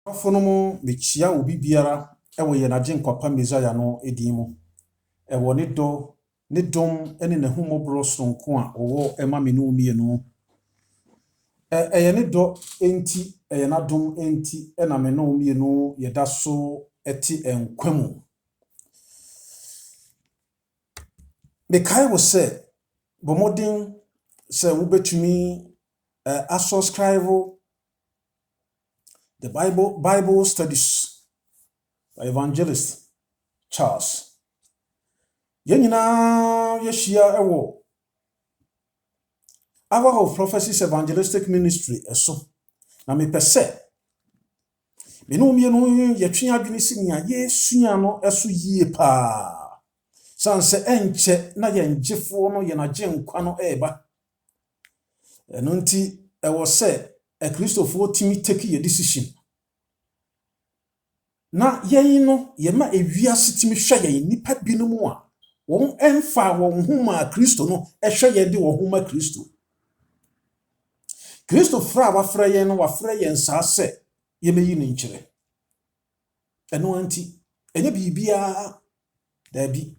Afonomo mechia obi biara ewo ye naje nkwapa Messiah no edimu. Ewo ne dom ene ne humobro sonko a owo ema me no mienu. Eye ne do enti eye na dom enti ena me no mienu yeda so eti enkwamu. Me kai wo se bomodin se wo betumi subscribe the Bible studies by Evangelist Charles. Yenina yeshia ewo Hour of Prophecies Evangelistic Ministry eso. Na me pese me no mienu yetwe adwene sinia yesua no eso yie pa. Sanse enche na yenjefo no ye na je nkwa no eba. Eno nti ewo se a Christopher timi take your decision. Na yen no ye ma ewiase timi hwa yen nipa binumu a won emfa won huma Kristo no ehwa ye de won huma Kristo. Kristo fra wa fra yen no wa fra yen sa se ye meyi ni nkyere. Eno anti enye bibia da bi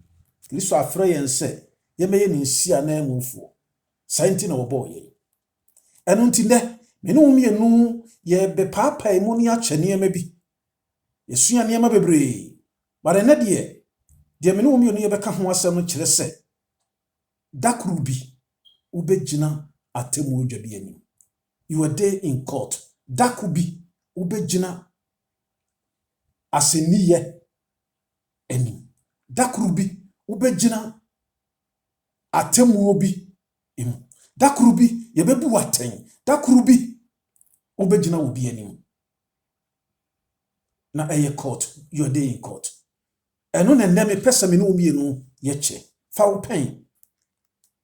Kristo afra yen se ye meyi ni nsia na emufo. Santi na obo ye. Eno nti ne me no mienu ye be papa emu ni akyene ma bi. Yesua niema bebre. Bare na de me no mienu ye beka ho asem no kyere se dakuru bi ubegina atemu odwa bi anim. Your day in court. Dakubi ubejina aseniye eni. Dakurubi ubejina atemu obi emu. Dakurubi yebebu waten. Dakurubi ubejina obi eni. Na eye court. Your day in court. Eno ne neme pesa me no omienu yeche. Fa wo pen.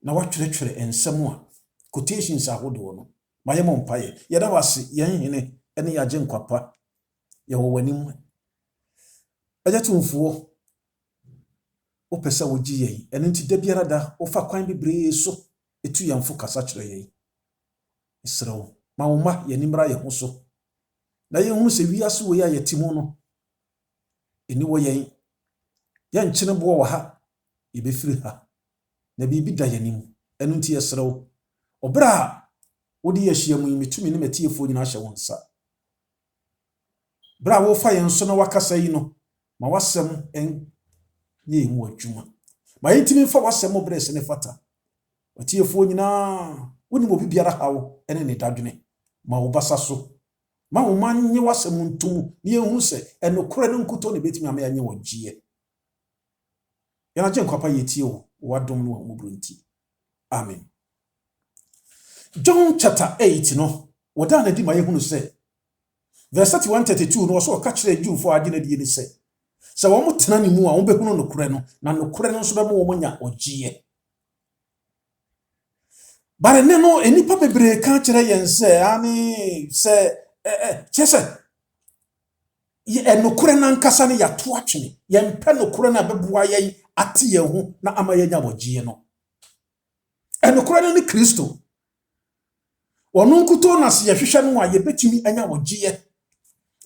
Na watwere ensem a quotations ahodo no. Maye mompaye yeda wase yen hene ene yaje nkwapa ye wo wanim ajatumfuo opesa wogi yen ene nti da biara da ofa kwan bibre so etu yamfo kasa kire yen isrew ma wo ma ye nimra ye ho so na ye hu se wiase wo ya yetimu no eni wo yen ye nkyene bo wo ha ye befiri ha na bibi da yanim ene nti yesrew obra wodi yehyiamu yimetumi ne metiefo nyina hye wonsa bra wo fa yenso na wakasa yi no ma wasem en ye mu adwuma ma yintimi fa wasem bra se ne fata metiefo nyina woni mo bibiara hawo ene ne dadwene ma wo basa so ma wo manye wasem ntum ne ehu se enokore ne nkuto ne betimi ama yanye wogie yana je nkwapa yetie wo wadom no wo brunti amen. John chapter 8 no woda na di ma yehunu se verse 132 no so ka kire Jewfo ade na die ni se wo mo tena ni mu a wo behunu no kure no na no kure no so be mo nya ogie bare ne no enipa bebre ka kire yen se ani se chese ye enokure na nkasa ne ya to atwene ye mpe nokure na beboa yen ate ye hu na ama ye nya ogie no enokure no ni Kristo Wonu nkuto na se yehwehwe no a yebetumi anya wogie.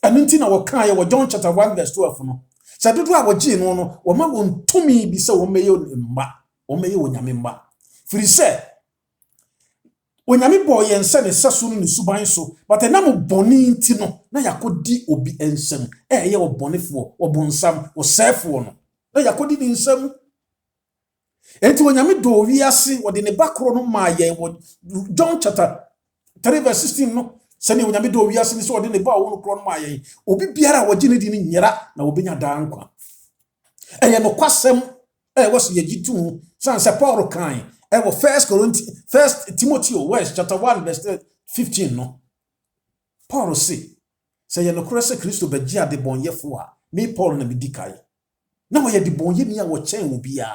Anu nti na woka ye wo John chapter 1 verse 12 no. Sa dodo a wogie no wo ma wontumi bi se wo meye mma, wo meye wonyame mma. Firi se wonyame bo ye nse ne seso no ne suban so, but na mo boni nti no na yakodi obi ensem. Ye wo bonefo, wo bonsam, wo sefo no. Na yakodi ni nsem. Enti wonyame do wiase wo de ne bakro no ma ye wo John chapter 3 verse 16 no sani wonyame do wiase ni so ode ne ba wo no kro no ma yen obi biara wogi ne di ni nyera na obenya da nkwa eye no kwasem was ye gitu san se Paul kan wo first Timothy West chapter 1 verse 15 no Paul say ye no kro se Kristo bagi ade bonyefo a me Paul na medikai na wo ye de bonye ni a wo chen wo bia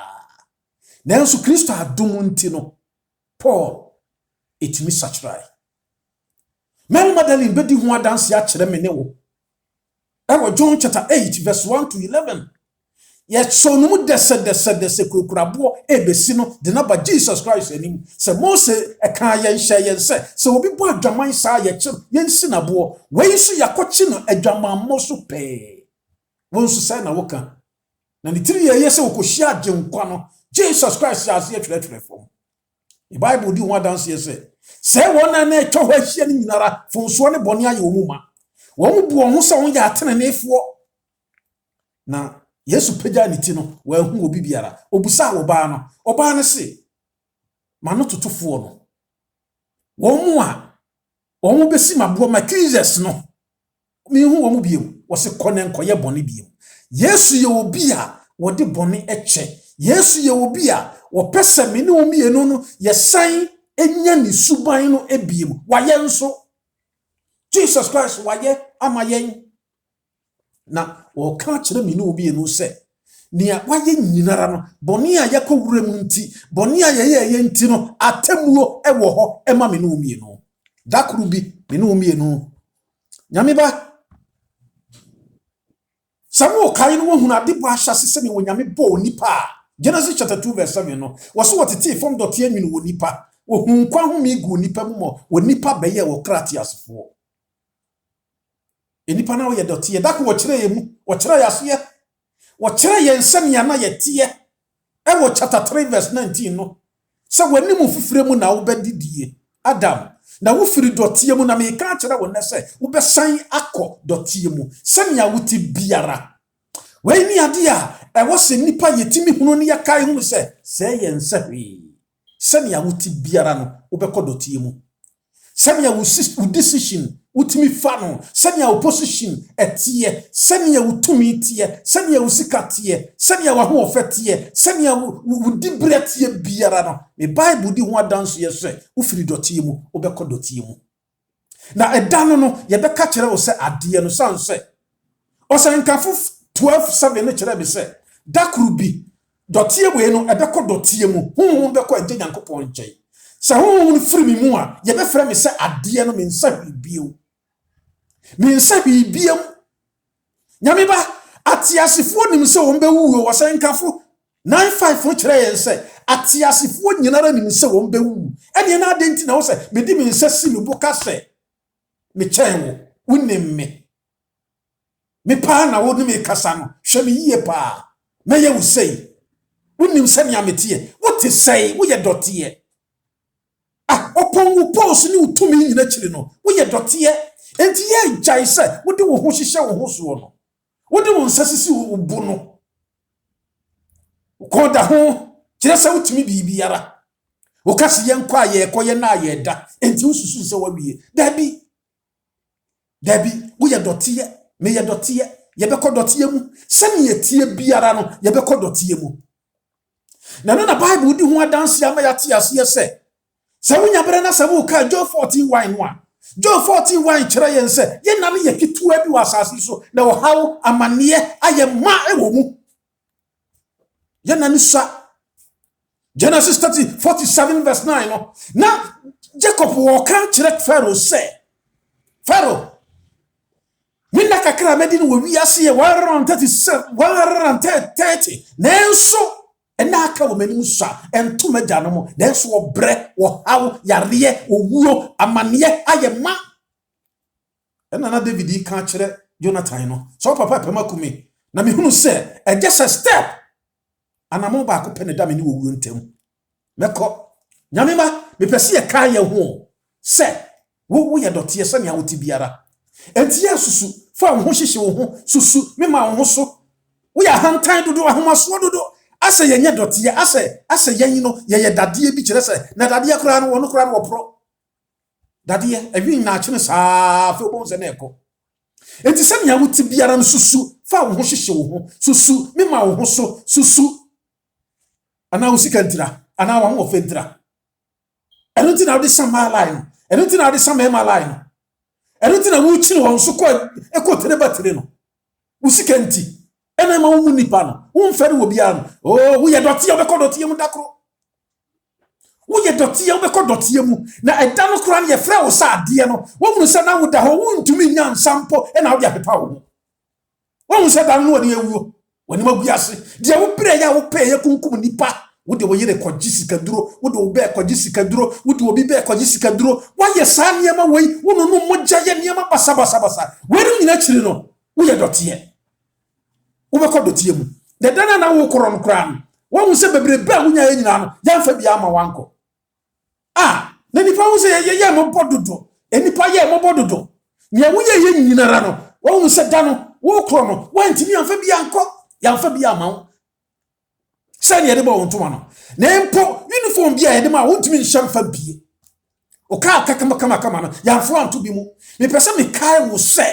na enso Kristo adom nti no Paul etimi sachrai Mary Magdalene bedi ho adanse a kire me ne wo. Ewo John chapter 8 verse 1 to 11. Yet so no dese kukurabo ebesi no de na ba Jesus Christ anim. Se Mose e kan yen hye yen se obi bo adwaman sa ye kye yen si na bo. We so yakochi no adwaman mo so pe. Won so say na woka. Na ni tiri ye se okohia agyenkwa no Jesus Christ as ye twetwe fom. The Bible di one dance say won na etwa ho ahia ni nyinara fonso ne bone aye omuma. Won bu won ho se won ya atenenefo. Na Yesu peja ni ti no wa hu obi biara obusa oba no se ma no totofo no won besi mabo ma Jesus no mi hu won biem wo se konen koye bone biem. Yesu ye obi a wo de bone eche. Yesu ye obi a wo pese me ne omi enu no ye san enya ni suban no ebiem wa ye nso Jesus Christ wa ye amayen. Na o ka kire mi ne obi enu se nia waye nyinara no boni a yakowura mu nti boni a ye nti no atemuo ewo ho ema me ne omi enu dakuru bi me ne omi enu nyame ba samu kai no hu na de bo ahyase se me wonyame bo nipa Genesis chapter 2 verse 7 no wo so wotete from dot enwinu wo nipa wo hu kwa hu mi gu nipa mu mo wo nipa beye wo kratiasfo enipa na wo ye dot ye dako wo kire ye mu wo kire ya so ye wo kire ye nsem ya na ye tie e wo chapter 3 verse 19 no se wani mu fifire mu na wo bedidie Adam na wo firi dot ye mu na me ka kire wo ne se wo be san akọ dot ye mu se nya wuti biara we ni ade a e wo se nipa yetimi hunu ne yakai hunu se ye nsahwe se nya wuti biara no wo be kọ dot ye mu se nya wo decision utimi fano senya opposition etie senya utumi tie senya usikatie senya wa ho ofetie senya udibretie biara no me Bible di ho adanso ye se ufiri dotie mu obekọ dotie mu na edano no ye beka kire wo se ade no sanse o se nkafo 12:7 no kire be se dakrubi dotie we no ebekọ dotie mu hu bekọ ente Nyankopon nkyai sa hu firi mi mu a ye be frɛ me se ade no me nsa bibio me nsa bibiam nyame ba atiasefo nim se won be wuwo wo se nkafo 95 kire ye se atiasefo nyinara nim se won be wu ene na adenti na wo se me di me nsa si me boka se me chen wo wonim me pa na wo ni me kasa no hwe me yie pa me ye wo sei wonim se nya metie wo te sei wo ye dotie opon wo pose ni utumi nyina kire no wo ye dotie enti ye jai se wo de wo ho hihye wo ho so no wo de wo nsasisi wo bu no ko da ho kire se utumi bibiara wo kasi ye nkwa ye koye na ye da enti ususu se wawie dabi wo ye dotie me ye dotie ye be ko dotie mu se ne ye tie biara no ye be ko dotie mu na no na Bible di ho adanse ama ya tie ase ye se wonya bere na se wo ka John 14:1 John 14:1 kire yen se ye na me ye kitua bi wasase so na wo hawo amane aye ma ewo mu ye na ni sa Genesis 47 verse 9 no na Jacob wo ka kire Pharaoh se Pharaoh minna kakra medin wo wiase ye 130 nenso ena aka wo manim sa entuma da no mo nenso wo bre wo hawo yare wo wuo amane aye ma ena na David ka kire Jonathan no so papa pema kumi na me hunu se e just a step anamo ba ko pene da me ni wo wuo ntem meko nyame ma me pese ye ka ye ho se wo ye dotie se ne awoti biara enti ya susu fa wo ho hyehye wo ho susu me ma wo ho so wo ya hantan dodo ahomaso dodo ase yenye dotie ase yen no ye dade bi kire se na dade akura no kura no pro dade ewi na akene saa fe obon se na eko enti se nya wuti biara no susu fa wo ho hyehye wo ho susu me ma wo ho so susu ana usika ntira ana wa ho ofentira eno ti na wo de sama line eno ti na wo de sama ema line eno ti na wo chiri won so ko ekotere batire no usika nti ena ma wo nipa no wo mfere wo bia no wo ye dotie wo be ko dotie mu dakro wo ye dotie wo be ko dotie mu na eda no kra na ye frɛ wo sa ade no wo mu se na wo da ho wo ntumi nya nsampo ena wo dia pepa wo wo mu se da no wo de awuo wani maguase dia wo pere ya wo pe ye kunkum nipa wo de wo yere kwaji sikaduro wo de wo be kwaji sikaduro wo de wo bi be kwaji sikaduro wa ye sa niema wei wo no no mogya ye niema basa weri nyina chiri no wo ye dotie wo be ko dotie mu de dana na wo koron kran wo hu se bebrebe a wo nya ye nyina no ya fa bia ma wanko na nipa wo se ye mo bododo enipa ye mo bododo nya wo ye nyina ra no wo hu se dano wo kro no wo ntimi anfa bia anko ya fa bia ma wo se ne yede ba won tuma no na mpo uniform bia yede ma wo ntimi nhyam fa bie o ka kama no ya fo anto bi mu me pese me kai wo se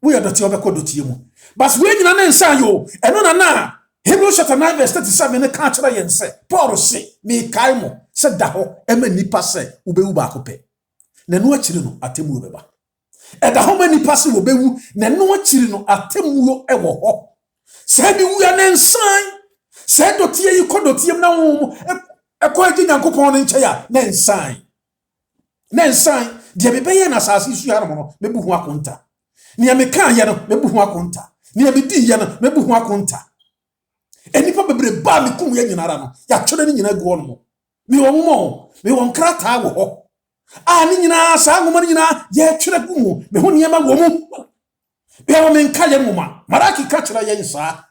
wo ye dotie obekọ dotie mu bas we nyina na nsan yo eno na Hebrews chapter 9 verse 37 ne ka kira yen se Paul se me kai mo se da ho ema nipa se ubewu ba akopɛ na no akiri no atemu beba e da ho ma nipa se obewu na no akiri no atemu ewo ho se bi wu ya na nsan se dotie yi kɔ dotie na wo ekɔ agi Nyankopɔn ne nkyɛ ya na nsan de be bɛyɛ na asase su ya no mebu ho akonta ne me kan ye no mebu ho akonta ne me di ye no mebu ho akonta enipa bebre ba me kum ye nyinara no ya twere ni nyina gu no me won krata wo ho ni nyina sa ngoma ni nyina ye twere gu mu me ho niema wo mu be wo me nka ye mu ma maraki ka twere ye nsa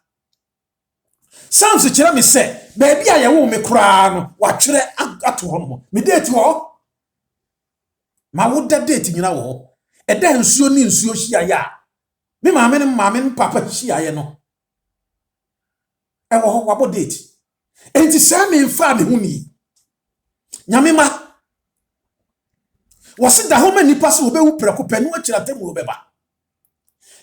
Psalms kyerɛ me sɛ baabi a yɛwo me kura no wa twere ato ho no me date ho ma wo da date nyina wo ɛda nsuo ni nsuo hia ya me maame ne papa hia ye no ɛwɔ ho wabo date enti sa me mfa me hu ni nyame ma wose da ho ma nipa se obewu preko panu akira temu obeba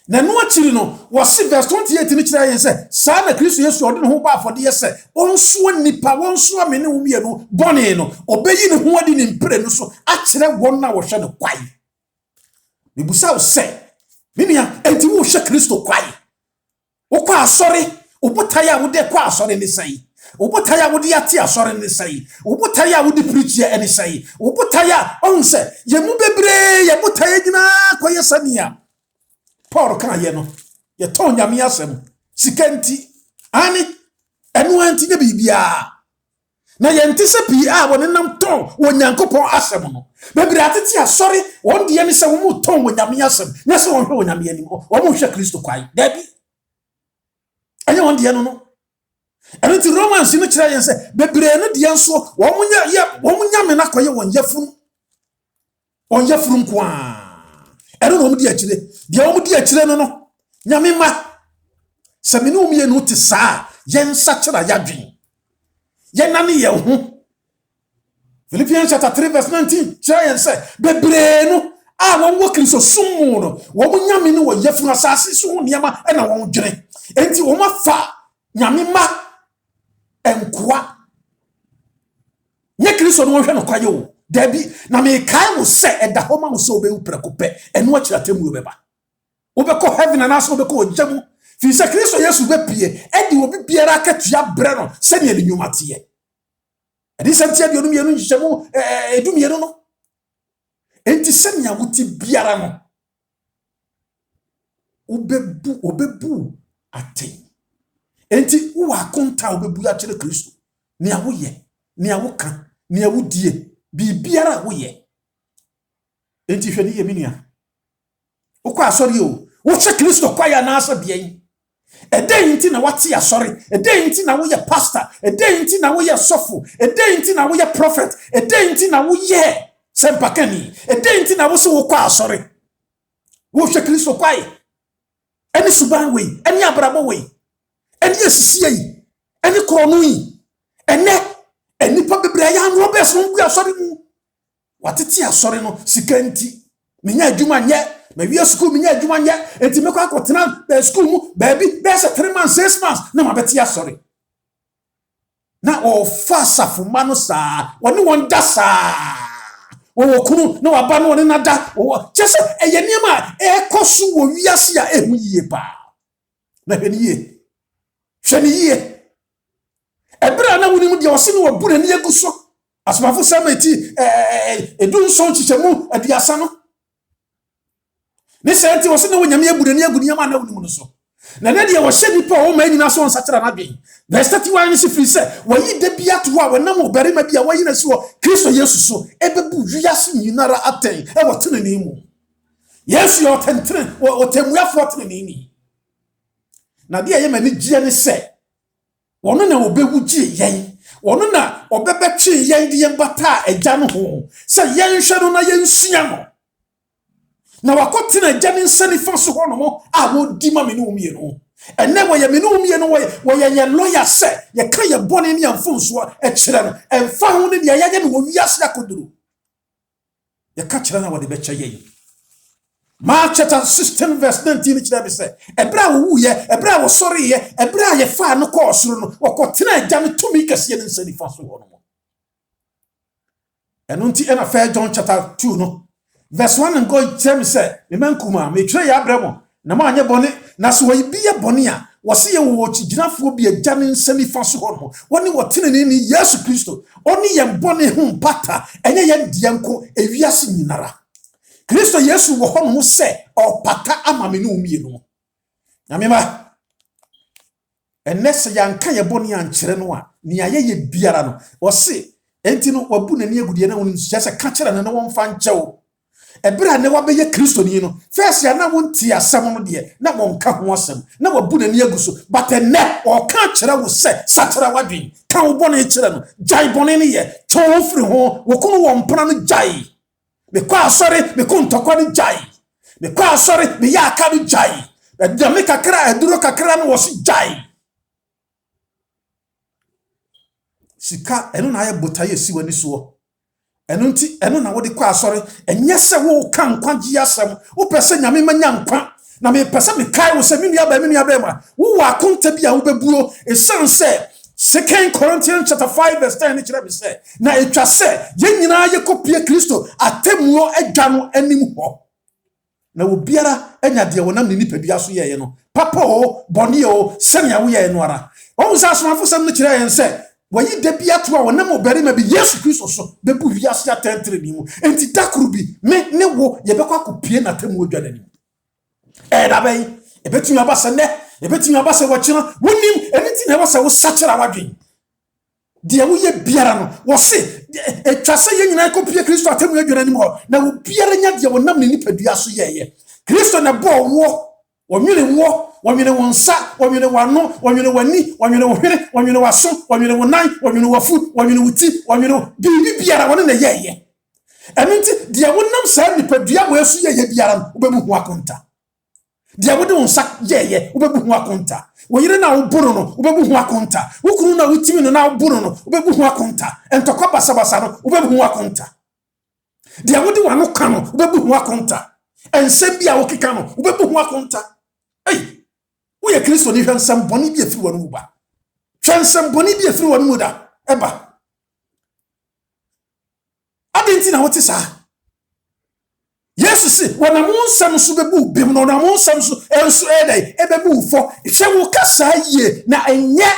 na no akiri no wose verse 28 ni kira yen se sa na Kristo Yesu ode ne ho ba afode ye se onso nipa wonso me ne wo mienu bone no obeyi ne ho ade ne mpre no so akire won na wo hwe ne kwai mebusa wo se minia enti wo hwe Kristo kwai wo kwa asori obotaya wo de kwa asori ne sai obotaya wo de ati asori ne sai obotaya wo de preach ye ne sai obotaya onse ye mu bebre ye botaya gina kwa ye sania Paul kan ye no ye ton nyame asem sikanti ani enu anti ne bibia na ye nti se pi a woni nam ton wo Nyankopon asem no bebre ateti asori won de ne se wo mu ton wo nyame asem na se won hwe wo nyame ani wo mu hwe Kristo kwai dabi anya won de no enti Romans ni kira yen se bebre no de nso wo mu nyame na koye won yafuru kwa eno no mu di akire dia wo mu di akire no nyame ma se me no mu no ti saa yen sakira yadwen yen na ne ye ho Philippians chapter 3 verse 19 kira yen se bebre no a won wo Kristo sumu no wo mu nyame no wo yafuru asase so ho niama na won dwene enti wo ma fa nyame ma enkoa nye Kristo no hwe no kwaye wo dabi na me kai wo se eda ho ma wo se obewu prekope eno akira temu obeba obekọ heaven and aso obekọ ojamu fi se Kristo Yesu bepie edi obi biara akatua bre no se ne ne nyumate ye edi santia bi onum ye no nhyiamu edum ye no enti se nya wuti biara no obebu ate enti wo akonta obebu ya kire Kristo ne awoye ne awoka ne awudie bibiara wo ye enti hwani ye minia ukwa asori o wo che Kristo kwa ya na asa bian eden nti na wate asori eden nti na wo ye pastor eden nti na wo ye sofo eden nti na wo ye prophet eden nti na wo ye sempakani eden nti na wo so wo kwa asori wo che Kristo kwa ye eni suban we eni abrabo we eni esisi yi eni kronu yi eni pa bebre ya no be so ngu asori mu watete asori no sikanti menya adwuma nye ma wi school menya adwuma nye enti mekọ akotena school mu baby be 3 months 6 months na ma beti asori na o fa safuma no saa woni won da saa wo kunu na waba no ne nada chese eye niam ekosu wo wiase a ehu yie pa na hweniye ebra na woni mu de ose no wabu na ne aguso asmafo sameti edun son chichemu adiasa no ne senti ose no nyame abu na ne agu niam na woni mu no so Na ne de wo hye nipa o ma nyina so nsakira na dwen. Verse 31 is free say, "Wayi de bia to a wonam obarima bia wayi na si wo Kristo Yesu so ebebu wiase nyinara aten e wo tenani mu." Yesu yo tentre o temuafo tenani ni. Na de ye mani gie ne se, wono na obewu gie yen. Wono na obebetwe yen de yen bata agya no ho. Se yen hwe no na yen sua no. Na wakotena agya ne nsa nifa so ho no mo a wo di ma me no umie no. Ene wo ye me no umie no wo ye lawyer se ye ka ye bone ne amfonso e kire no. Emfa ho ne de ye no wo wiase akoduru. Ye ka kire na wo de be kye yen. Mark chapter 16 verse 19 kire be se ebra wo ye ebra wo sori ye ebra ye fa no ko osoro no wakotena agya ne tumi kase ne nsa nifa so ho no mo. Eno nti ena fa John chapter 2 no verse 1 and go tell me say me mankuma me tire ya bremo na ma anye bone na so we biye bone a wo se ye wo chigirafo bi agya ne nsa nifa so ho no woni wo tenene ni Yesu Kristo oni ye bone hu pata enye ye dianko ewiase nyinara. Kristo Yesu wo ho no se opata amame no umie no. Na me ma enese yanka ye bone ankere no a ni ye biara no wo se enti no wabu nani agudie na woni se ka kere na won fa nkyɛw. Ebra ne wabeye Kristo ni no first ya na wonti asem no de na wonka ho asem na wabu nani aguso but ene o ka kere wo se satara wadwen ka wo bone kere no jai bone ne ye to firi ho wo kono wo mpra no jai me kwa sorry me ko ntokwa no jai me kwa sorry me ya aka no jai da me kakra aduro kakra no wo si jai sika eno na aye botaye si wani so eno nti eno na wo de kwa asori enye se wo kan kwagi asem wo pese nyame manya nkwa na me pese me kai wo se me nua ba ma wo wa konta bia wo bebuo esan se 2 Corinthians chapter 5 verse 10 ni kire be se na etwa se ye nyina ye kopie Kristo atemuo adwa no anim ho na wo biara anya de wonam ne nipadua so ye no papa o boni o senia wo ye no ara wo sa asomafo sam no kire ye se wayi de bia to a wonam obarima bi Yesu Kristo so bebu wiase atentre ni mu enti dakuru bi me ne wo ye bekwa kopie na temu odwa nani da bay ebetumi abasa ne ebetumi abasa wachina wonim eniti na wasa wo sakira wadwen de wo ye biara no wo se etwase ye nyina kopie Kristo atemu odwa nani mo na wo biara nya de wonam ne nipadua so ye Kristo na bo wo wonwene wo wonwene wonsa wonwene wano wonwene wani wonwene wohwere wonwene waso wonwene wonan wonwene wafu wonwene wuti wonwene bibi biara wone na yeye eminti de wonam sa nipadua wo asu yeye biara obebu ho akonta de wode wonsa yeye obebu ho akonta woyire na wo boro no obebu ho akonta wokuru na wutimi no na wo boro no obebu ho akonta entokwa basabasa no obebu ho akonta de wode wano ka no obebu ho akonta ensem bia wo keka no obebu ho akonta wo ye Kristo ni hwansam boni bi afiri wonu ba hwansam boni bi afiri wonu da eba adenti na wote sa Yesu si wana munsam so bebu bim no na munsam so enso edai ebebu fo hwe wo kasa ye na enye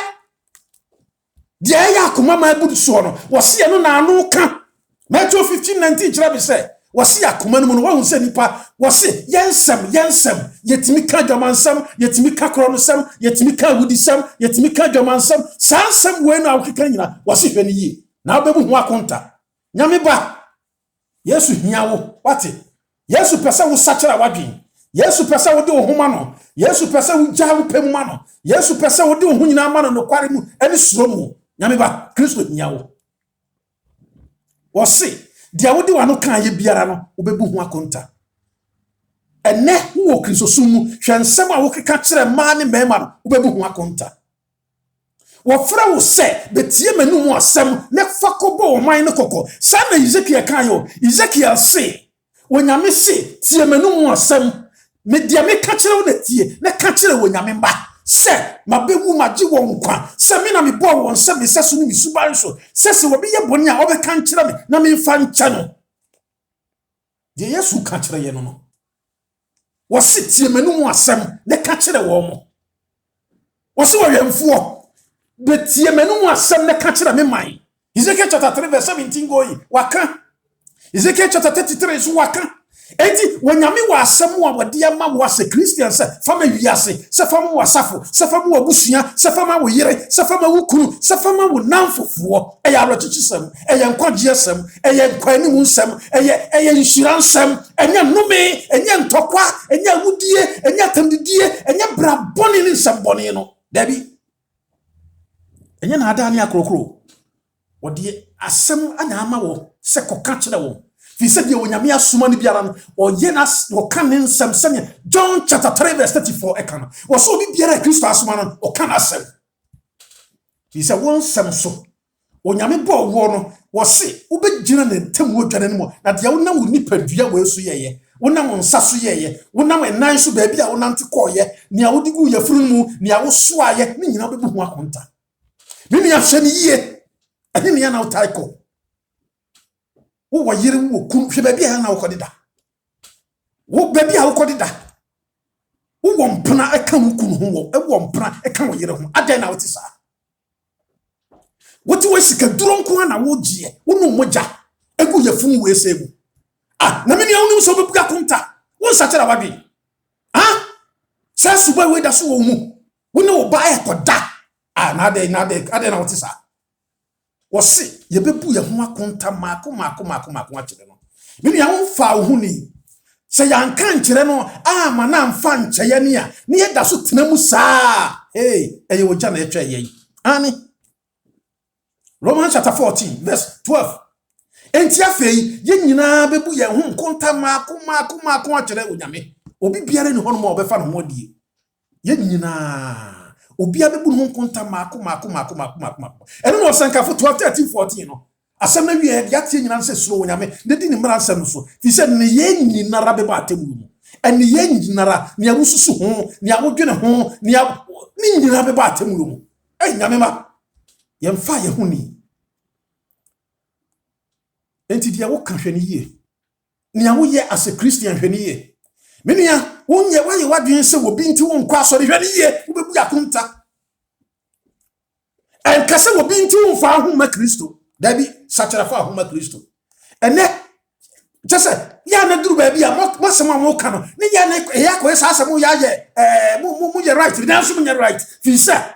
de ya akoma ma budu so no wo se no na anu ka Matthew 15:19 kira be say wasi akoma no no won se nipa wasi yensem yetimi ka dwamansam yetimi ka krono sam yetimi ka wudisam yetimi ka dwamansam sansam we no awkeka nyina wasi hwe ni yi na obebu ho akonta nyame ba Yesu hiawo wate Yesu pesa wo sakira wadwen Yesu pesa wo de wo homa no Yesu pesa wo gya wo pem ma no Yesu pesa wo de wo hunyina ma no no kware mu eni suro mu nyame ba Kristo hiawo wasi dia wodi wano kan ye biara no obebu ho akonta ene wo Kristo sumu hwensem a wo keka kire ma ne mema no obebu ho akonta wo fra wo se betie manu mu asem ne fakobo wo man ne kokko sa na Ezekiel kan yo Ezekiel se wonyame se tie manu mu asem me dia me ka kire wo na tie ne ka kire wonyame mba se mabewu maji wo nkwa se me na me bo wo nse me sesu ni suban so se wo be ye boni a obe kan kire me na me mfa ncha no de Yesu ka kire ye no wo se tie manu mu asem ne ka kire wo mo wo se wo yemfuo be tie manu mu asem ne ka kire me man Ezekiel chapter 3 verse 17 go yi waka Ezekiel chapter 33 so waka Enti wonyame wa asem wa wode ama wo ase Christian se fama wiase se fama wo asafo se fama wo busua se fama wo yere se fama wo kunu se fama wo namfofo eya arochichi eya nkwagie sem eya nkwani mu nsem eya insurance enya nnome enya ntokwa enya wudie enya tamdidie enya braboni ni nsemboni no dabi enya na ada ni akrokro wode asem anya ama wo se koka kire wo fi se de onyame asoma ni biara no oyenas wo kan nsem sene John chapter 3 verse 34 ekana wo so bi biara Kristo asoma no o kan asem fi se won sem so onyame bo wo no wo se wo begina na ntam wo dwane no mo na de wo nam wo nipadua wo so yeye wo nam wo nsa so yeye wo nam enan so ba bia wo nante koye ne a wo digu yafuru mu ne a wo so aye ne nyina bebu ho akonta ne ne ahwe ne yie ene ne na wo taiko wo yire wo kun hwe ba bia na wo kodida wo ba bia wo kodida wo mpena eka wo kun ho wo mpena eka wo yire ho adan na wo ti sa woti wasika duro nko na wo gie wo no moja egu yefun we segu na me ne awunu so be buga konta wo nsachara wadwe sa suba we da so wo mu wo ne wo ba e koda na de na wo ti sa wo se ye bebu ye ho akonta maako akire no me ne awun fa wo ni se yanka nkire no ma na mfa nkyeye ne a ne ye da so tena mu saa eye wo gya na etwa ye ani Romans chapter 14 verse 12. Enti afei ye nyina bebu ye ho nkonta maako akire onyame obi biara ni hono ma obefa no modie ye nyina obi abebu no nkonta maako eno no sankafo 12 13 14 no asem na wie de atie nyina nse suro onyame de di ni mra nsem no so fi se ne ye nyina ra beba atemu mu ene ye nyina ra ne awususu ho ne awodwene ho ne nyina beba atemu mu nyame ma yemfa ye huni enti dia wo kan hwani ye ne awo ye as a Christian hwani ye menia wonye waye wadwen se wo binti wo nkwa so hwani ye wo bebu akonta en kase wo binti wo fa ho ma Kristo dabi sachara fa ho ma Kristo ene just ya na duru ba bia mo sema mo ka no ne ya na ya ko esa asem ya ye mo ye right na so mo ye right fi sa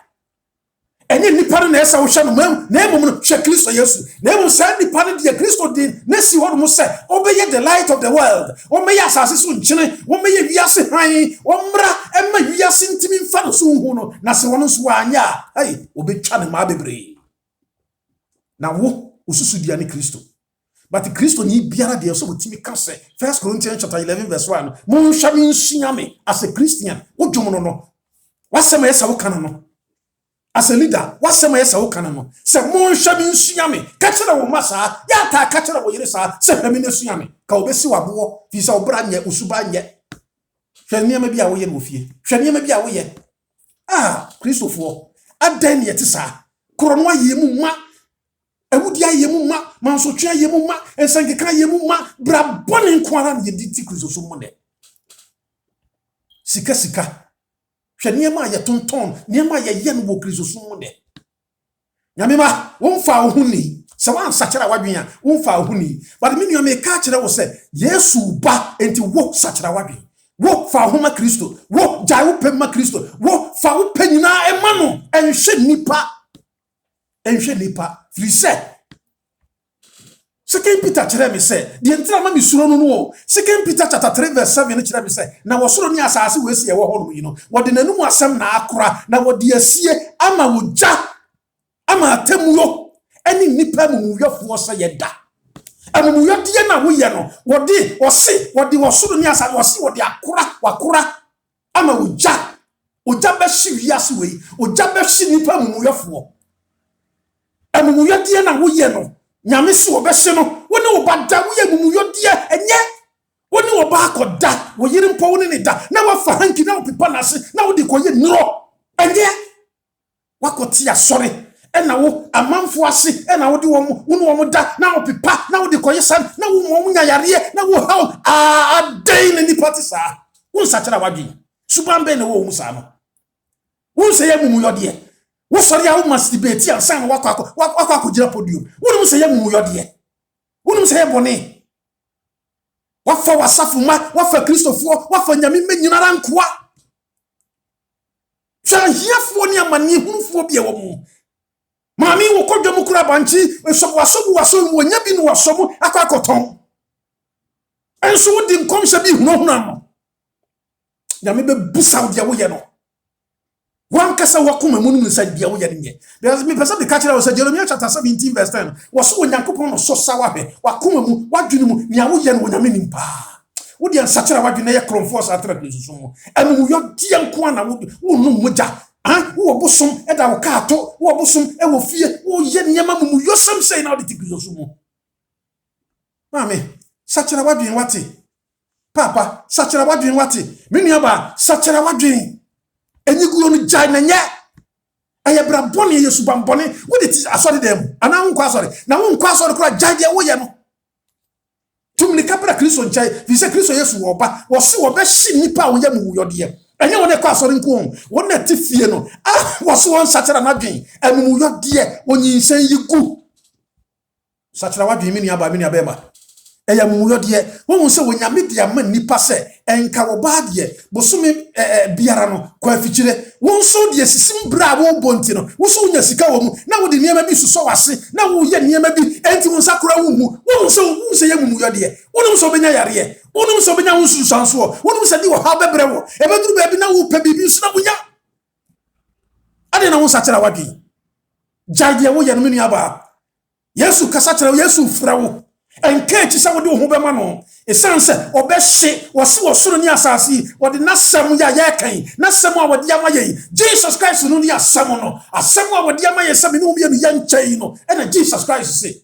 ene nipa na esa wo hwe no na emom no hwe Kristo Yesu na emom sa nipa na de Kristo din na si ho mo se obeye the light of the world o me ya asase so nkyene o me ye wiase han o mra ema wiase ntimi mfa no so hu no na se wono so anya obetwa ne ma bebre na wo osusu dia ne Kristo but Kristo ni biara de so botimi ka se 1 Corinthians chapter 11 verse 1 mo nhwa me nsuame as a Christian wo dwom no wasema esa wo kana no as a leader wasema yesa wo kana no se mo nhwa me nsuame ka kira wo masa ya ta ka kira wo yire sa se hwame ne suame ka obesi wabo fi se obra nye usuba nye hwani ma bia wo ye no fie hwani ma bia wo ye Christopher adan ye tisa krono aye mu ma awudi aye mu ma mansotwe aye mu ma ensankeka aye mu ma bra boni nkwara ne diti Kristo so mo de sika hwani ma ye tonton ne ma ye ye no wo Kristo so mo de nyame ma wo mfa wo huni se wan sachara wadwen a wo mfa wo huni but me nua me ka kire wo se Yesu ba enti wo sachara wadwen wo fa homa Kristo wo jai wo pema Kristo wo fa wo penyina ema no enhwe nipa frise Second Peter kire me se de entra ma misuro no no Second Peter chapter 3 verse 7 kire me se na wo soro ni asase we se ye wo ho no yi no wo de nanum asem na akora na wo de asie ama wo ja ama atemuyo eni nipa mu yofo se ye da amu yodie na wo ye no wodi wo soro ni asase wo de akora wakora ama wo ja be shi wiase we oja be shi nipa mu yofo amu yodie na wo ye no nyame si wo be hye no woni wo bada wo ye amu yodie enye woni wo ba akoda wo yire mpo woni ne da na wa fa hanki na wo pepa na se na wo de koye nro enye wakoti asore ena wo amanfo ase ena wo de wo da na wo pepa na wo de koye san na wo nya yare na wo ha adan ne nipa ti sa wo nsachara wadwen suban be ne wo mu sa no wo se ye amu yodie wo sori a wo masturbate ansan wakwa gira podium wo no se ye mu yodie wo no se ye bone wafa wasafo ma wafa kristofo wafa nyame menyinara nkoa twa hiafo ni amani hunufo bia wo mu mami wo kodwo mu kura banchi waso wonya bi no waso akwakoton enso wodi nkomsha bi hunahuna no nyame be busa dia wo ye no wankasa wakuma mu nsa dia wo ye nye because me person be catch that was Jeremiah chapter 17 verse 10 waso onyankopon no so sawa hwe wakuma mu wadwene mu nia wo ye no nyame nimpa wodi ansachira wadwene ye kromfo sa atra pesusu mu anu yo dia nko na wo no moja wo bosom eda wo kaato wo bosom e wo fie wo ye nyama mu yosem sei na odi pesusu mu mame sachira wadwene wate papa sachira wadwene wate menua ba sachira wadwene enyigulo no jai na nye ayebra boni yesu bamboni wo de ti asori dem ana wo nkwa asori na wo nkwa asori kura jai de wo ye no tumni kapra kristo nchai vise kristo yesu wo ba wo se wo be hyi nipa wo ye mu yode enye wo ne kwa asori nko wo na ti fie no wo se won sachira na dwen emu yode onyinsan yigu sachira wadwen mi ni aba be ma eya mumuyo de won se wonyame de ama nipa se enka wo ba de bosumi biara no kwa afikyire won so de sisim bra wo bonti no wo so nya sika wo mu na wo de niema bi suso wase na wo ye niema bi enti won sakura wo mu won se ye mumuyo de won so benya yare won so benya won susanso won se di wo ha bebre wo e beduru ba bi na wo pa bibi so na wonya ade na won sachira wadi jade wo ye no menu aba yesu kasa chira yesu fra wo enkechi sa wodi ho bema no esanse obehye wose wosoro ni asase wodi nasam ya kan nasam a wodi amaye Jesus Christ no ni asam no asam a wodi amaye sam ni umye no yanchei no ena Jesus Christ say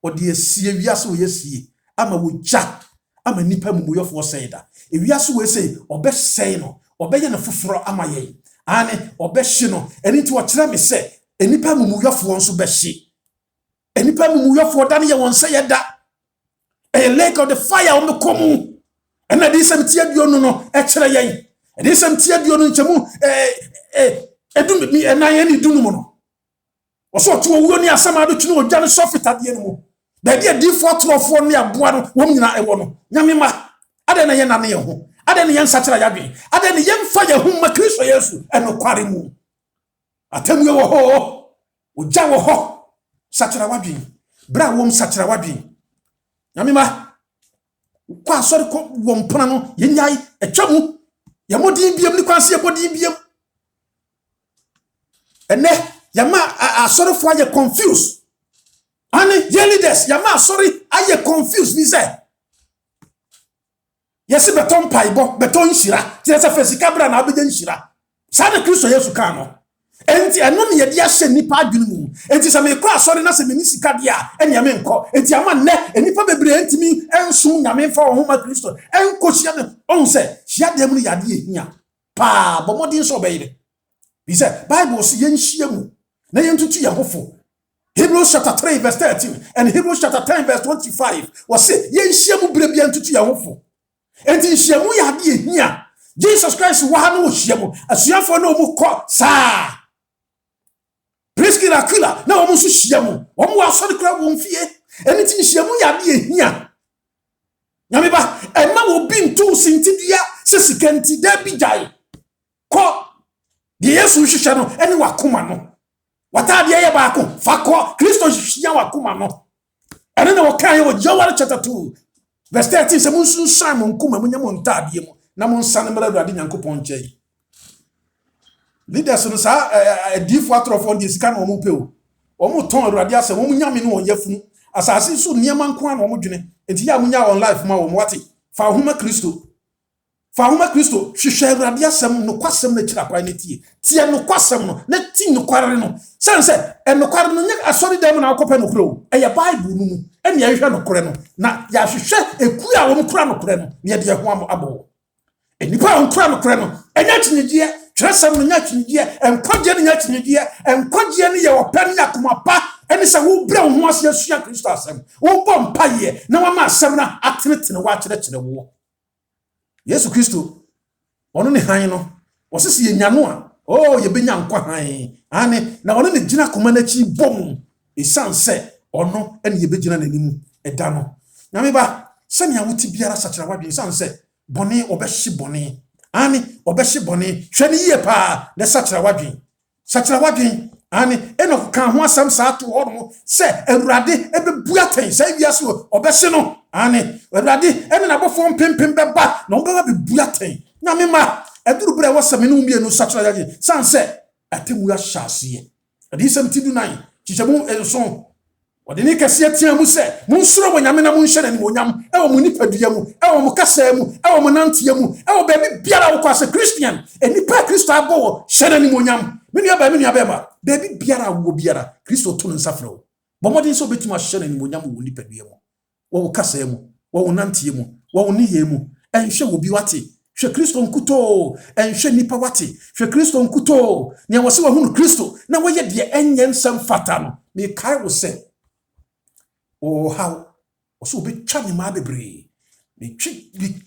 wodi esie wiase wo yesie ama woja ama nipa mumuyofo sayda ewiase wo say obehye no obeye na fufuro amaye ane obehye no eni ti wo kire me say enipa mumuyofo nso behye enipa mumuyofo dane ye won say yeda a lake of the fire on the common and na dis am tia duo no e kire yen dis am tia duo no nchemu edum mi enan ni dunu mo no oso to wo ni asama do twene odwane sofita de no da bia D4 trofo ni aboa no wo nyina ewo no nyame ma ade na ye na ne ye ho ade ne ye nsachira yadwen ade ne ye mfa ye ho ma Kristo Yesu eno kware mu atamwe wo ho oja wo ho sachira wadwen bra wo sachira wadwen nyame ma kwa sori ko wo mpona no ye nyai etwamu ye modin biam ni kwanse ye bodin biam ene yama asorifo aye confused ani ye leaders yama asori aye confused ni say yesi beton paibo beton hira tese fesika bra na abede hira sa na Kristo Yesu kan no enti eno ne ye dia hye nipa adwene mu enti se me kwa asori na se me ni sika dia enya me nko enti ama ne enipa bebre entimi enso nyame fa wo ma Kristo enko hia ne on se hia dem no yade ehia pa bomodin so beyire bi se Bible se yen hia mu na yen tutu ye hofo Hebrews chapter 3 verse 13 and Hebrews chapter 10 verse 25 was say yen hia mu bre bia tutu ye hofo enti hia mu yade ehia Jesus Christ wa na wo hia mu asuafo na omu ko sa Priskila kila na omu so hia mu omu asori kra wo mfie enti hia mu yade ehia nyame ba ema wo bi ntu sintidia se sikanti da bi jai ko de Yesu hwehwe no ene wakoma no wata de ye ba ko fa ko Kristo hwehwe wakoma no ene na wo kan ye wo Joel chapter 2 verse 13 se mun sun san mun kuma mun nyamo ntade mu na mun san mra do ade Nyankopon nchei leaders no sa D4 trofo de sika no mo peo o mo ton awurade ase wo nyame no won yafunu asase so niema nko an wo mo dwene enti ya munya on life ma wo mo wate fa homa Kristo hwehwe awurade asem no kwasem na kira kwa ne tie no kwasem no na ti no kware no sense no kware no nya asori dem na akope no kro eye Bible no mu ene ya hwehwe no kore no na ya hwehwe eku a wo mo kura no kore no ne de ho abo enipa on kura no kore no enya tinidie tresem no nya tinidie enkwagye no nya tinidie enkwagye no ye open yakoma pa eni se wo bre ho ase asua Kristo asem wo bom paye na wa ma asem na atenetene wa kyerɛkyerɛ wo Yesu Kristo ono ne han no osese ye nyano a ye benya nkwa han ane na ono ne gina koma na chi bom esanse ono ene ye begina n'animu eda no nyame ba Sani awuti biara sachira wadwen san se bone obehye bone. Ani obehye bone. Hwani yie pa na sachira wadwen. Sachira wadwen ani eno kan ho asam sa to hono se Awurade ebebuaten sa wiase obehye no. Ani Awurade ene na bofo mpempem beba na obeba bebuaten. Nyame ma eduru bre wasame no mienu sachira wadwen san se atemu ya hyase. Adi 79 chichamu enso Wadini kasiya tia mu se munsuro mo nyame na munhye na nimonyam ewo mu nipadua mu ewo mu kasa mu ewo mu nantia mu ewo baby biara wo kwase Christian enipa Kristo abo hye na nimonyam menu aba ma baby biara wo biara Kristo to no nsafre wo bomodin so betima hye na nimonyam wo nipadua mu wo kasa mu wo nantia mu wo niye mu enhwe wo bi wate hwe Kristo nkuto enhwe nipa wate hwe Kristo nkuto ne wose wo hunu Kristo na wo ye de enye nsam fata no me kai wo se oh how also be chani ma bebre me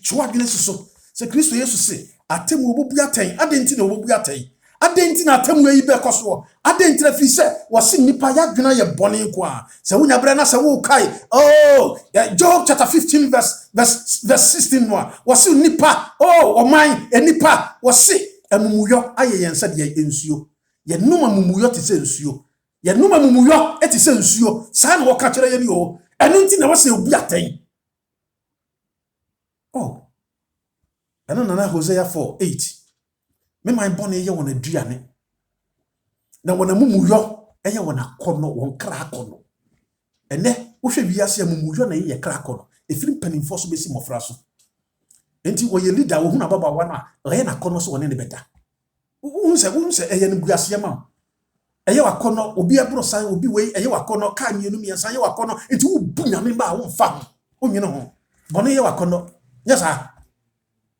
chwa dwene so se Kristo Yesu se atemu obobuaten adenti na obobuaten adenti na atemu yi be koso adenti na fi se wose nipa ya dwena ye bone ko a se wonya bre na se wo kai oh Job chapter 15 verse 16 no wose nipa oh oman enipa wose amumuyo aye yensa de ensuo ye numa mumuyo te se ensuo ye numa mumuyo eti se nsuo sa na woka kire ye ni o enu nti na wose obuaten oh enu na Hosea 4:8 me my born ye wona duane na wona mumuyo eye wona kono won kra kono ene wo hwe wiase mumuyo na ye kra kono efiri panimfo so besi mofra so enti wo ye leader wo hu na baba wana eye na kono so wona ne beta unse eye ne buase ma eye wakono obi abro san obi wei eye wakono ka mienu miensa eye wakono enti wo bu nyame ba wo mfa ho onwene ho bone eye wakono yesa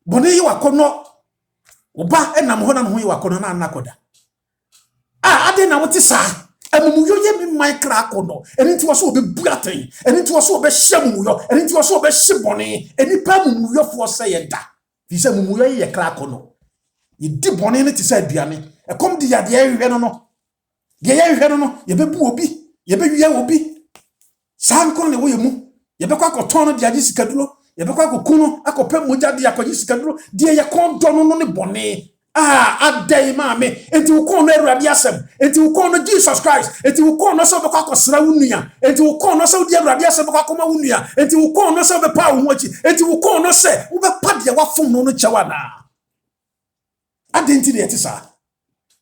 bone eye wakono oba enam ho na ho eye wakono na anakoda ade na wote sa amumuyo ye mi micro akono enti wo so obi buaten enti wo so obi hye mumuyo enti wo so obi hye bone enipa mumuyo fo se ye da fi se mumuyo ye kra akono ye di bone ne ti sa aduane ekom di yade ye hwe no ye hwe no ye bebu obi ye bewie obi sankon ne wo ye mu ye bekwa akoton no dia gisikaduro ye bekwa akokunu akopem moja dia akogisikaduro dia ye kon do no ne bone adai maame enti wo kon no Awurade asem enti wo kon no Jesus Christ enti wo kon no so bekwa akosra wunua enti wo kon no so di Awurade asem bekwa akoma wunua enti wo kon no so bepa wo hochi enti wo kon no se wo bepa dia wafom no kyewa na adenti ne yetisa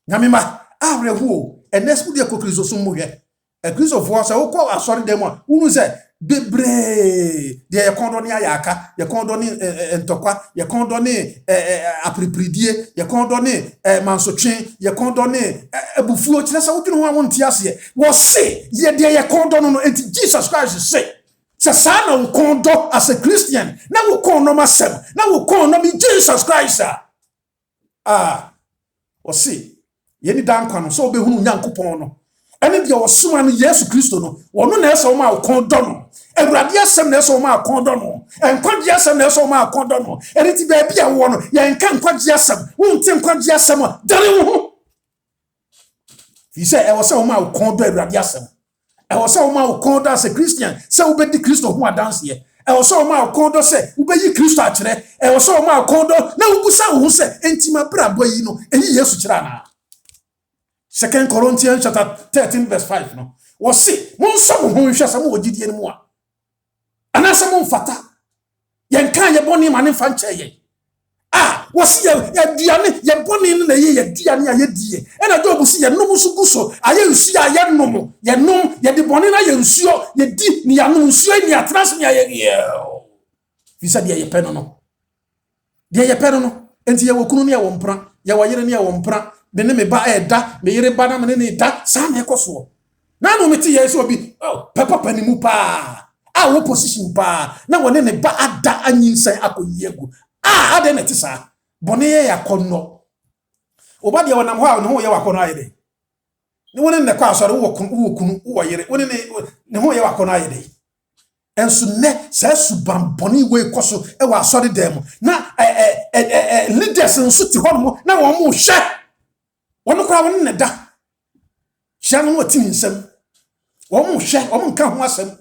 nyame ma awrehu enes udi ekokrizo sumu hwe ekrizo fo se wo ko asori dem a unu se bebre de ye kondo ni ayaka ye kondo ni entokwa ye kondo ni apripridie ye kondo ni mansotwen ye kondo ni ebufuo kire se wodwene ho awonti ase wo se ye de ye kondo no enti Jesus Christ se sana wo kondo as a Christian na wo kondo masem na wo kondo mi Jesus Christ wo se yeni dankwa no so obehunu Nyankopon no ene de osoma no Yesu Kristo no wono na ese o ma kondo no Awurade asem na ese o ma kondo no enkwagye asem na ese o ma kondo no ene ti ba bia wo no ye nka nkwagye asem wonte nkwagye asem dare wo ho fi se e wo se o ma kondo Awurade asem e wo se o ma kondo as a Christian se wo be di Kristo ho adanse ye e wo se o ma kondo se wo be yi Kristo a kire e wo se o ma kondo na wo busa wo se entima brabo yi no eyi Yesu kire na 2 Corinthians chapter 13 verse 5 no was see mon so mo hwe some ogidie mu a ana some mfata ye kan ye boni ma ne fa nche ye was ye duane ye boni na ye duane a ye die e na Job si ye num so guso aye nsu a ye num ye de boni na ye nsuo ye di ni ya num nsuo ni atras ni aye fi sa de ye peno no de ye peno no enti ye wokunu ne ye wo mpra ye wayere ne ye wo mpra me ne me ba eda me yire ba na me ne da sa na ekoso na no meti ye so bi papa panimu pa wo position pa na wone ne ba ada anyinsan akoyiegu ade ne tisa bone ye yakonno oba de wonam ho a ne ho ye wakonno ayede ne wone ne kwa asore wo kunu wo yire wone ne ho ye wakonno ayede enso ne sa suban bone we koso e wa asore dem na leaders nso ti hono na wo mo hwe wono kwa won ne da hia no otimi nsem wo mo hwe wo mo nka ho asem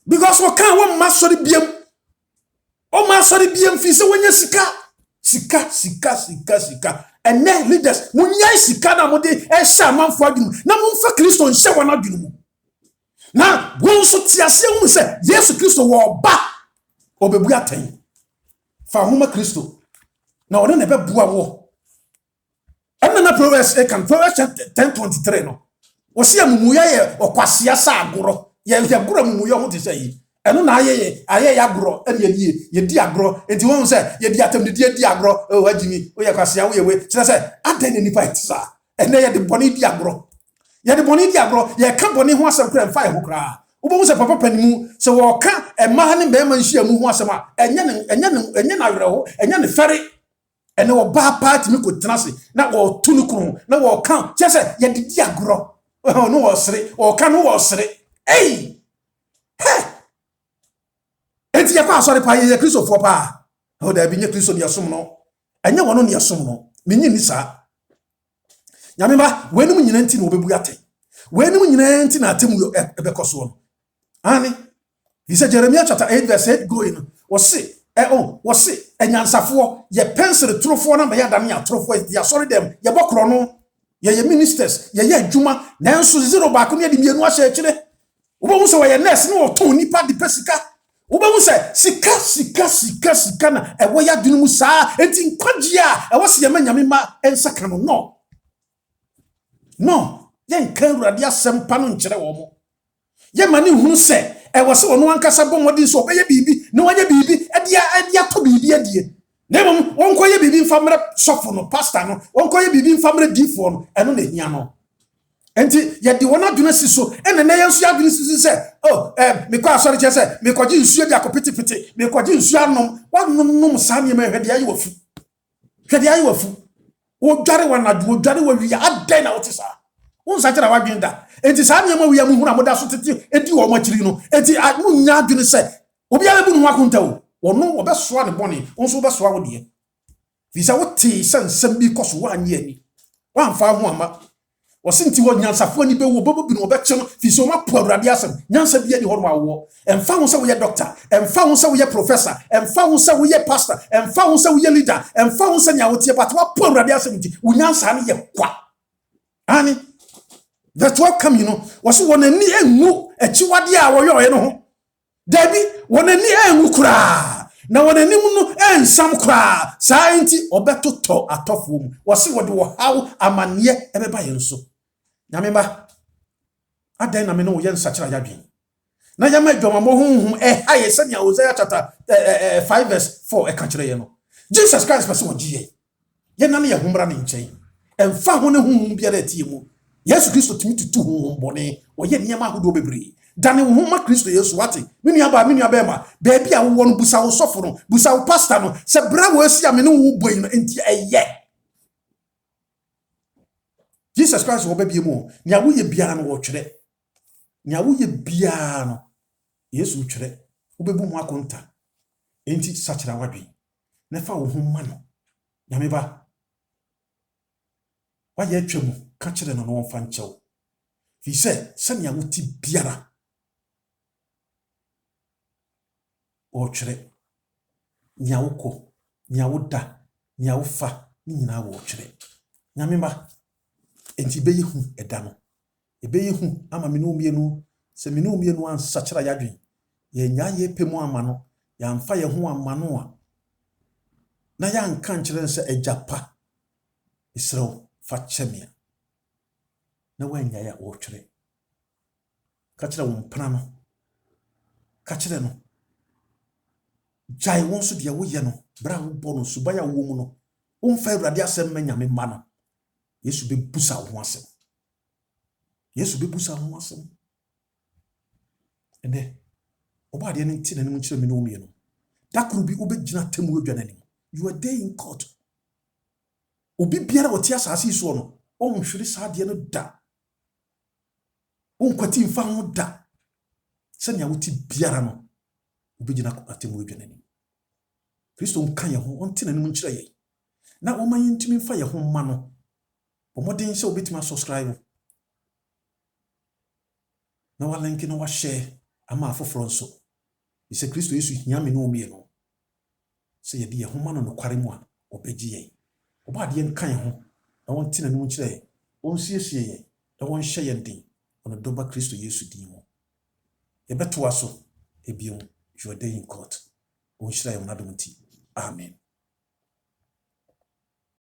Because we can't one master BM. Oh, master BM fisa when you sika. And then leaders, when you sika na mode, man for you. Na mumfa Christo and share one adunu. Na wonso tiase hu se Yesu Kristo wo ba obebu aten fa homa Kristo na one na bebua wo ana na Proverbs Proverbs 10:23 no wo se amumuya ye okwasea sa agoro ye agoro amumuya ho te se yi eno na aye ya agoro ene ye di agoro enti won se ye di atam di agoro o wagimi o ye kwasea wo ye we kire se aden ni nipa etsa ene ye de boni di agoro ye de boni di agoro ye ka boni ho asem kra mfa ho kra ubomu se papa panimu se wo ka ema ne bema nhia mu ho asem a enye na werɛ ho enye ne fere ene wo ba party mi ko tenase na wo tu ne kru na wo ka che se ye de di agoro no wo sere wo ka no wo sere hey enti ye pa sorry pa ye Kristo fo pa o da bi nye Kristo ne yasom no enye wono ne yasom no menyi ni sa nyameba wenum nyina nti na obebu ate wenum nyina nti na atem ebekoso no ani he said Jeremiah chapter 8 verse 8 going was say enyansafo ye pencil trofo na ya dam ya trofo ya sorry them ye bokro no ye ministers ye adwuma nanso zero baako ne de mienu ahye kire obomu se ye nurse ne oton nipa de pesika obomu se sika na ewo ya dunu mu saa enti nkwagea ewo se ye manyame ma ensaka no yen kan urade asempa no nkire wo mo ye mani hunu se ewo se wono ankasa bomodi so obeye bibi ne wanye bibi edia to bibi adie ne mom wonko ye bibi mfamre sofo no pastor no wonko ye bibi mfamre difo no eno na hia no enti ye de wona dwene si so ene na yensu adwene si se me kwa asori che se me kwaji nsuo dia kopitipiti me kwaji nsuo anom wanom sa ne ma hwede ayi wafu wo dware wanadu wo dware wa wi adan na wotisa unsa kira wadwenda enti sa nyama wi amu hura moda so tete edi wo makiri no enti munya adwene se obi ala bu no akonta wo wono obesoa ne bone unso obesoa wo de visa wote sansam bi koso wa anye ani wamfa ho ama wosinti wo nyansafo ani be wo bobo bi no obeche no fiso ma po awurade asem nyansa bi ani ho no awo emfa ho se wo ye doctor emfa ho se wo ye professor emfa ho se wo ye pastor emfa ho se wo ye leader emfa ho se nya wo tie but wa po awurade asem nti wo nyansa ne ye kwa ani that's what come was one ni enwu echiwade a wo yoye no ho dabi wona ni enwu kura na wona ni mu no ensam kura saa enti obetoto atofo mu wose wode wo haw amane ebeba yenso nyamemba adan na me no ye nsakira yadwen na yama dwamamo honhum haye sania Hosea chapter 5 verse 4 ka kire ye no Jesus Christ person ogiye ye na ye humra ne nchen emfa ho ne honhum biara atie mu Yesu Kristo timi tutu honhum bone oye niam ahodo bebre dane wo homa Kristo Yesu wate menu aba ma baabi a wo no busa wo sofo no busa wo pastor no se bra wo asi ame no wo boyi no enti eye Jesus Christ wo babie mu nya wo ye bia no wo twere nya wo ye bia no Yesu twere wo bebu mu akonta enti sachira wadwen na fa wo homa no nyameba wa ye twemu ka kire no no mfa nchew fi se nya wo ti biara o twere nyawoko nyawuda nyawufa ni nyina wo twere nyamemba enti beyehu eda no ebeyehu ama menu mienu se menu mienu ansachira yadwen ye nyaye pemu ama no ya mfa ye ho ama no a na ya nka nkire se ejapa Israel fa chemia na wanya ya wo twere ka kire wo mpana no ka kire no jai wonso de wo ye no bra wo bono subaya wo mu no wonfa awurade asem manyame ma no Yesu be busa ho asem ene oba de ne ntina ne mu kire me no mie no dakuru bi obegina temu adwana nim you are there in court obi biara wote asase so no onhwere saade no da onkwati mfa ho da senya wote biara no obegina atemu adwana nim Kristo nka ye ho ontina ne mu kire ye na o man yintimi mfa ye ho ma no omodin se obitima subscribe na wa link no wa share ama afoforo nso ise Kristo Yesu hia me no omie no se ye de homa no nokware mu a obegye yen oba de nkan ho na won tina no nkyere won siesie yen na won hye yen din ono doba Kristo Yesu din mu ye beto aso ebiom your day in court won hyira ye monadom ti amen